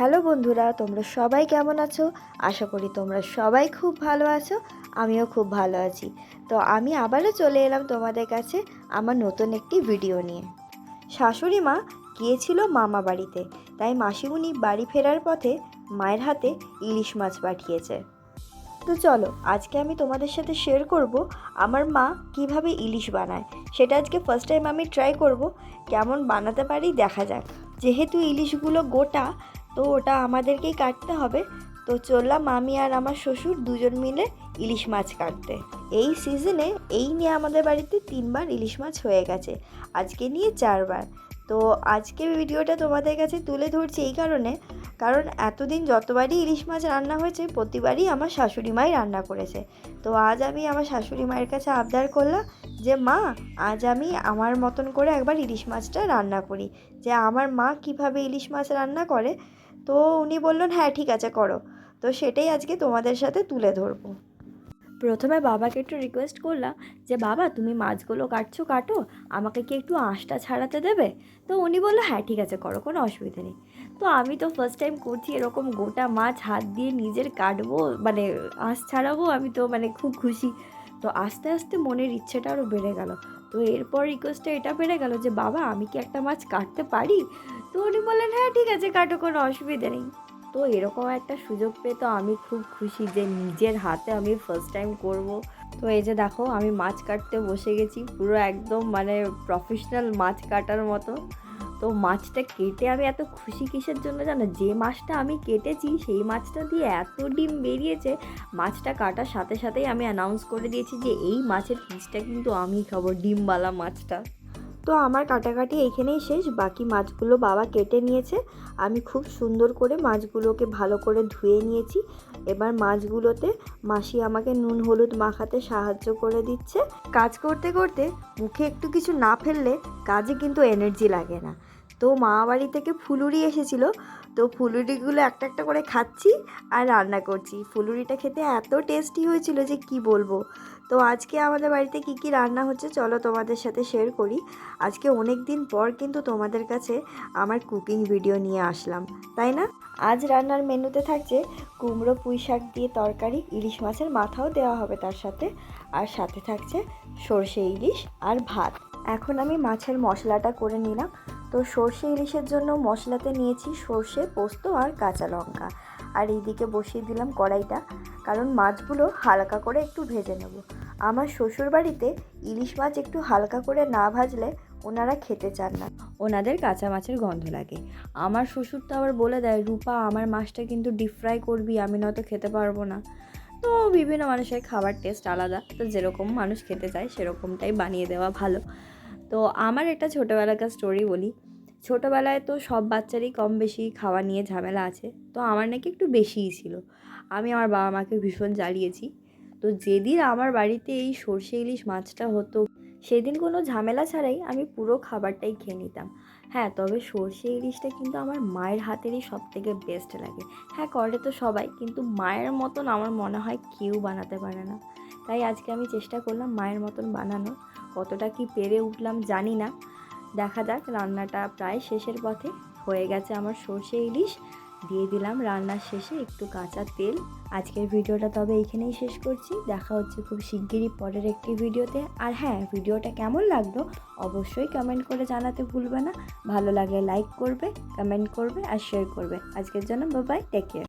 Hello বন্ধুরা, তোমরা সবাই কেমন আছো? আশা করি তোমরা সবাই খুব ভালো আছো। আমিও খুব ভালো আছি। তো আমি আবারও চলে এলাম তোমাদের কাছে আমার নতুন একটি ভিডিও নিয়ে। শাশুড়ি মা গিয়েছিল মামা বাড়িতে, তাই মাসিমণি বাড়ি ফেরার পথে মায়ের হাতে ইলিশ মাছ পাঠিয়েছে। তো চলো আজকে আমি তোমাদের সাথে শেয়ার করব আমার মা কিভাবে ইলিশ বানায়। সেটা আজকে ফার্স্ট টাইম আমি ট্রাই করব, কেমন বানাতে পারি দেখা যাক। যেহেতু ইলিশগুলো গোটা, তো ওটা আমাদেরকেই কাটতে হবে। তো চললাম আমি আর আমার শ্বশুর দুজন মিলে ইলিশ মাছ কাটতে। এই সিজনে এই নিয়ে আমাদের বাড়িতে 3বার ইলিশ মাছ হয়ে গেছে, আজকে নিয়ে 4বার। তো আজকে ভিডিওটা তোমাদের কাছে তুলে ধরছি এই কারণ এতদিন যতবারই ইলিশ মাছ রান্না হয়েছে প্রতিবারই আমার শাশুড়ি মাই রান্না করেছে। তো আজ আমি আমার শাশুড়ি মায়ের কাছে আবদার করলাম যে মা, আজ আমি আমার মতন করে একবার ইলিশ মাছটা রান্না করি, যে আমার মা কিভাবে ইলিশ মাছ রান্না করে। তো উনি বললেন হ্যাঁ ঠিক আছে করো। তো সেটাই আজকে তোমাদের সাথে তুলে ধরবো। প্রথমে বাবাকে একটু রিকোয়েস্ট করলাম যে বাবা তুমি মাছগুলো কাটো, আমাকে কি একটু আঁশটা ছাড়াতে দেবে? তো উনি বললো হ্যাঁ ঠিক আছে করো, কোনো অসুবিধা নেই। তো আমি তো ফার্স্ট টাইম করছি এরকম গোটা মাছ হাত দিয়ে নিজের কাটবো, মানে আঁশ ছাড়াবো, আমি তো খুব খুশি। তো আস্তে আস্তে মনের ইচ্ছেটা আরও বেড়ে গেল। তো এরপর রিকোয়েস্টটা এটা বেড়ে গেল যে বাবা আমি কি একটা মাছ কাটতে পারি? তো উনি বললেন হ্যাঁ ঠিক আছে কাটো, কোনো অসুবিধা নেই। তো এরকম একটা সুযোগ পেয়ে তো আমি খুব খুশি যে নিজের হাতে আমি ফার্স্ট টাইম করব। তো এই যে দেখো আমি মাছ কাটতে বসে গেছি, পুরো একদম প্রফেশনাল মাছ কাটার মতো। তো মাছটা কেটে আমি এত খুশি কিসের জন্য জানো? যে মাছটা আমি কেটেছি সেই মাছটা দিয়ে এত ডিম বেরিয়েছে। মাছটা কাটার সাথে সাথেই আমি অ্যানাউন্স করে দিয়েছি যে এই মাছের পিসটা কিন্তু আমি খাবো, ডিমওয়ালা মাছটা। তো আমার কাটাকাটি এইখানেই শেষ, বাকি মাছগুলো বাবা কেটে নিয়েছে। আমি খুব সুন্দর করে মাছগুলোকে ভালো করে ধুয়ে নিয়েছি। এবার মাছগুলোতে মাসি আমাকে নুন হলুদ মাখাতে সাহায্য করে দিচ্ছে। কাজ করতে করতে মুখে একটু কিছু না ফেললে কাজে কিন্তু এনার্জি লাগে না। তো মামা বাড়ি থেকে ফুলুরি এসেছিলো, তো ফুলুরিগুলো একটা একটা করে খাচ্ছি আর রান্না করছি। ফুলুরিটা খেতে এত টেস্টি হয়েছিল যে কি বলবো। তো আজকে আমাদের বাড়িতে কি কি রান্না হচ্ছে চলো তোমাদের সাথে শেয়ার করি। আজকে অনেক দিন পর কিন্তু তোমাদের কাছে আমার কুকিং ভিডিও নিয়ে আসলাম, তাই না? আজ রান্নার মেনুতে থাকছে কুমড়ো পুঁই শাক দিয়ে তরকারি, ইলিশ মাছের মাথাও দেওয়া হবে তার সাথে, আর সাথে থাকছে সর্ষে ইলিশ আর ভাত। এখন আমি মাছের মশলাটা করে নিলাম। তো সর্ষে ইলিশের জন্য মশলাতে নিয়েছি সর্ষে, পোস্ত আর কাঁচা লঙ্কা। আর এইদিকে বসিয়ে দিলাম কড়াইটা, কারণ মাছগুলো হালকা করে একটু ভেজে নেব। আমার শ্বশুর বাড়িতে ইলিশ মাছ একটু হালকা করে না ভাজলে ওনারা খেতে চান না, ওনাদের কাঁচা মাছের গন্ধ লাগে। আমার শ্বশুর তো আবার বলে দেয় রূপা আমার মাছটা কিন্তু ডিপ ফ্রাই করবি, আমি নয়তো খেতে পারবো না। তো বিভিন্ন মানুষের খাবার টেস্ট আলাদা, তো যেরকম মানুষ খেতে চায় সেরকমটাই বানিয়ে দেওয়া ভালো। তো আমার একটা ছোটোবেলাকার স্টোরি বলি। ছোটোবেলায় তো সব বাচ্চারই কম বেশি খাওয়া নিয়ে ঝামেলা আছে, তো আমার নাকি একটু বেশিই ছিল। আমি আমার বাবা মাকে ভীষণ জ্বালিয়েছি। তো যেদিন আমার বাড়িতে এই সর্ষে ইলিশ মাছটা হতো সেদিন কোনো ঝামেলা ছাড়াই আমি পুরো খাবারটাই খেয়ে নিতাম। হ্যাঁ, তবে সর্ষে ইলিশটা কিন্তু আমার মায়ের হাতেরই সবথেকে বেস্ট লাগে। হ্যাঁ, করে তো সবাই, কিন্তু মায়ের মতন আমার মনে হয় কেউ বানাতে পারে না। তাই আজকে আমি চেষ্টা করলাম মায়ের মতন বানানোর। কতটা কি পেরে উঠলাম জানি না, দেখা যাক। রান্নাটা প্রায় শেষের পথে, হয়ে গেছে আমার সর্ষে ইলিশ। দিয়ে দিলাম রান্নার শেষে একটু কাঁচা তেল। আজকের ভিডিওটা তবে এইখানেই শেষ করছি, দেখা হচ্ছে খুব শিগগিরই পরের একটি ভিডিওতে। আর হ্যাঁ, ভিডিওটা কেমন লাগলো অবশ্যই কমেন্ট করে জানাতে ভুলবে না। ভালো লাগলে লাইক করবে, কমেন্ট করবে আর শেয়ার করবে। আজকের জন্য বাই বাই, টেক কেয়ার।